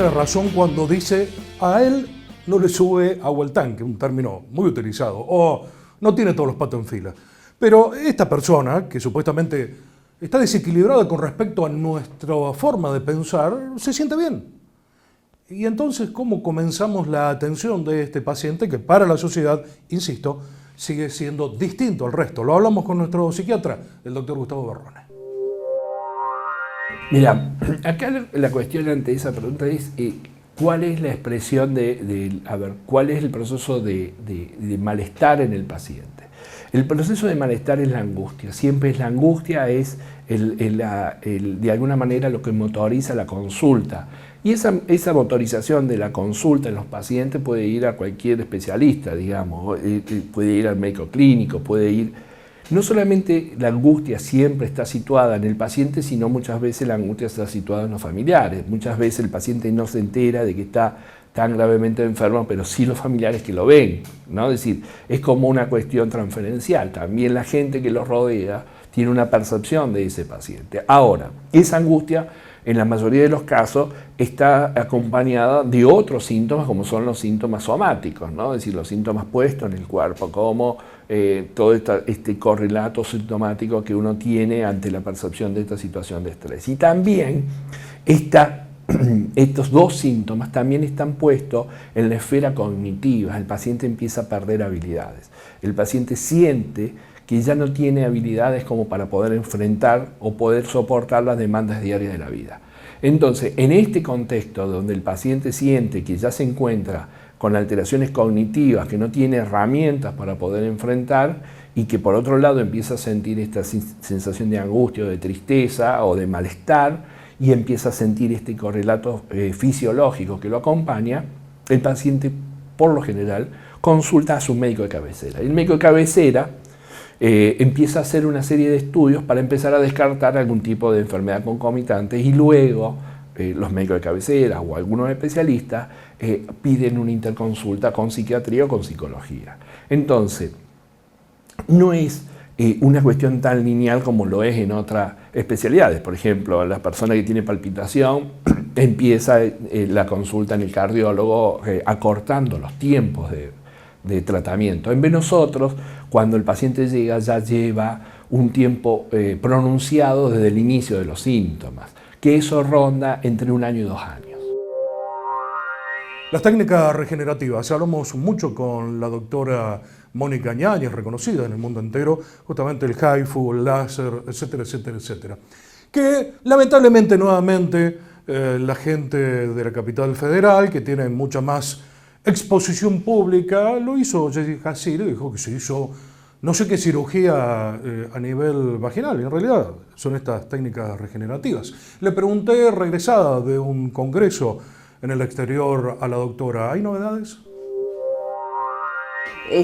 tiene razón cuando dice a él no le sube agua al tanque, un término muy utilizado, o no tiene todos los patos en fila. Pero esta persona, que supuestamente está desequilibrada con respecto a nuestra forma de pensar, se siente bien. Y entonces, ¿cómo comenzamos la atención de este paciente que para la sociedad, insisto, sigue siendo distinto al resto? Lo hablamos con nuestro psiquiatra, el doctor Gustavo Berrone. Mira, acá la cuestión ante esa pregunta es ¿cuál es la expresión cuál es el proceso de malestar en el paciente? El proceso de malestar es la angustia, siempre es la angustia, es de alguna manera lo que motoriza la consulta. Y esa motorización de la consulta en los pacientes puede ir a cualquier especialista, digamos, puede ir al médico clínico, puede ir... No solamente la angustia siempre está situada en el paciente, sino muchas veces la angustia está situada en los familiares. Muchas veces el paciente no se entera de que está tan gravemente enfermo, pero sí los familiares que lo ven, ¿no? Es decir, es como una cuestión transferencial. También la gente que lo rodea tiene una percepción de ese paciente. Ahora, esa angustia, en la mayoría de los casos, está acompañada de otros síntomas, como son los síntomas somáticos, ¿no? Es decir, los síntomas puestos en el cuerpo, como todo este correlato sintomático que uno tiene ante la percepción de esta situación de estrés. Y también estos dos síntomas también están puestos en la esfera cognitiva. El paciente empieza a perder habilidades. El paciente siente que ya no tiene habilidades como para poder enfrentar o poder soportar las demandas diarias de la vida. Entonces, en este contexto donde el paciente siente que ya se encuentra con alteraciones cognitivas, que no tiene herramientas para poder enfrentar y que por otro lado empieza a sentir esta sensación de angustia o de tristeza o de malestar y empieza a sentir este correlato fisiológico que lo acompaña, el paciente por lo general consulta a su médico de cabecera. El médico de cabecera empieza a hacer una serie de estudios para empezar a descartar algún tipo de enfermedad concomitante y luego los médicos de cabecera o algunos especialistas piden una interconsulta con psiquiatría o con psicología. Entonces, no es una cuestión tan lineal como lo es en otras especialidades. Por ejemplo, la persona que tiene palpitación empieza la consulta en el cardiólogo acortando los tiempos de tratamiento. En vez de nosotros, cuando el paciente llega, ya lleva un tiempo pronunciado desde el inicio de los síntomas, que eso ronda entre 1 año y 2 años. Las técnicas regenerativas, hablamos mucho con la doctora Mónica Ñáñez, reconocida en el mundo entero, justamente el HIFU, el láser, etcétera, etcétera, etcétera. Que lamentablemente nuevamente la gente de la capital federal, que tiene mucha más exposición pública, lo hizo Jessica Hasir, dijo que se hizo no sé qué cirugía a nivel vaginal, en realidad son estas técnicas regenerativas. Le pregunté, regresada de un congreso en el exterior, a la doctora, ¿hay novedades?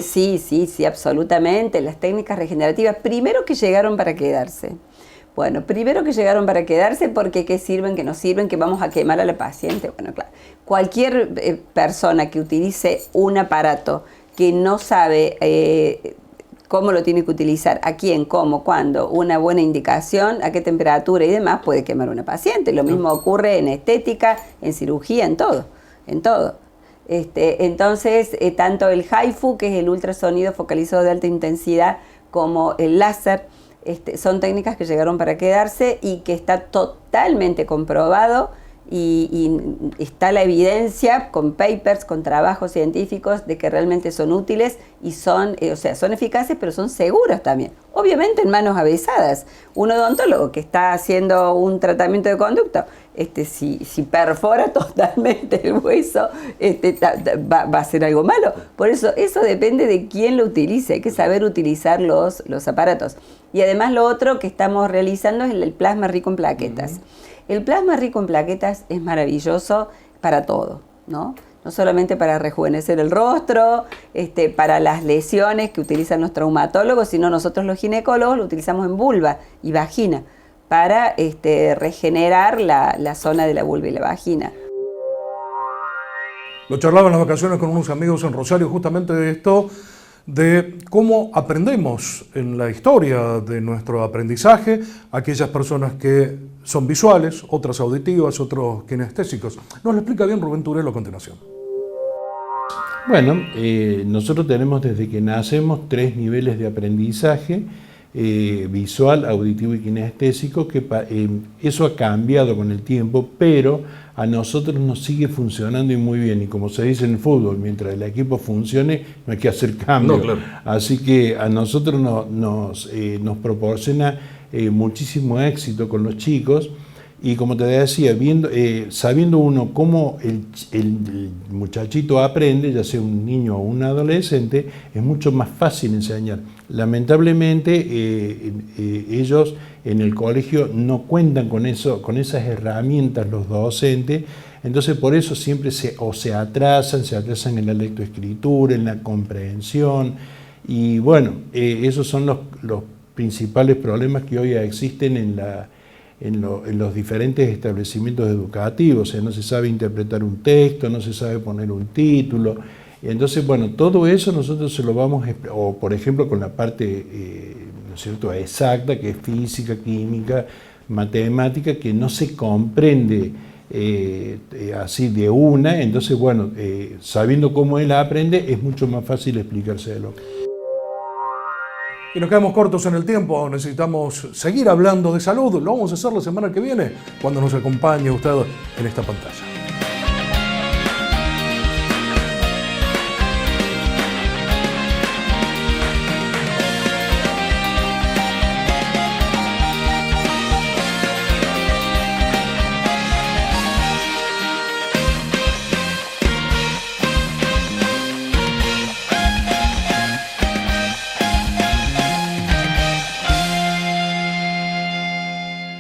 Sí, absolutamente. Las técnicas regenerativas, primero que llegaron para quedarse. Bueno, primero que llegaron para quedarse porque ¿qué sirven, qué no sirven, que vamos a quemar a la paciente? Bueno, claro, cualquier persona que utilice un aparato que no sabe cómo lo tiene que utilizar, a quién, cómo, cuándo, una buena indicación, a qué temperatura y demás, puede quemar a una paciente. Lo mismo ocurre en estética, en cirugía, en todo, en todo. Entonces, tanto el HIFU, que es el ultrasonido focalizado de alta intensidad, como el láser, son técnicas que llegaron para quedarse y que está totalmente comprobado y está la evidencia con papers, con trabajos científicos de que realmente son útiles y son eficaces, pero son seguros también. Obviamente en manos avesadas. Un odontólogo que está haciendo un tratamiento de conducto, si perfora totalmente el hueso, va a ser algo malo. Por eso depende de quién lo utilice. Hay que saber utilizar los aparatos. Y además lo otro que estamos realizando es el plasma rico en plaquetas. El plasma rico en plaquetas es maravilloso para todo, ¿no? No solamente para rejuvenecer el rostro, para las lesiones que utilizan los traumatólogos, sino nosotros los ginecólogos lo utilizamos en vulva y vagina para regenerar la zona de la vulva y la vagina. Lo charlaba en las vacaciones con unos amigos en Rosario justamente de esto. de cómo aprendemos en la historia de nuestro aprendizaje, aquellas personas que son visuales, otras auditivas, otros kinestésicos. Nos lo explica bien Rubén Turelo a continuación. Bueno, nosotros tenemos desde que nacemos 3 niveles de aprendizaje, visual, auditivo y kinestésico, que eso ha cambiado con el tiempo, pero a nosotros nos sigue funcionando y muy bien. Y como se dice en el fútbol, mientras el equipo funcione, no hay que hacer cambios. No, claro. Así que a nosotros nos proporciona muchísimo éxito con los chicos. Y como te decía, sabiendo uno cómo el muchachito aprende, ya sea un niño o un adolescente, es mucho más fácil enseñar. Lamentablemente, ellos en el colegio no cuentan con esas herramientas los docentes, entonces por eso siempre se atrasan en la lectoescritura, en la comprensión, y bueno, esos son los principales problemas que hoy existen en los diferentes establecimientos educativos. O sea, no se sabe interpretar un texto, no se sabe poner un título. Entonces, bueno, todo eso nosotros se lo vamos, o por ejemplo con la parte ¿no es cierto?, exacta, que es física, química, matemática, que no se comprende así de una. Entonces, bueno, sabiendo cómo él aprende, es mucho más fácil explicárselo. Y nos quedamos cortos en el tiempo, necesitamos seguir hablando de salud. Lo vamos a hacer la semana que viene, cuando nos acompañe usted en esta pantalla.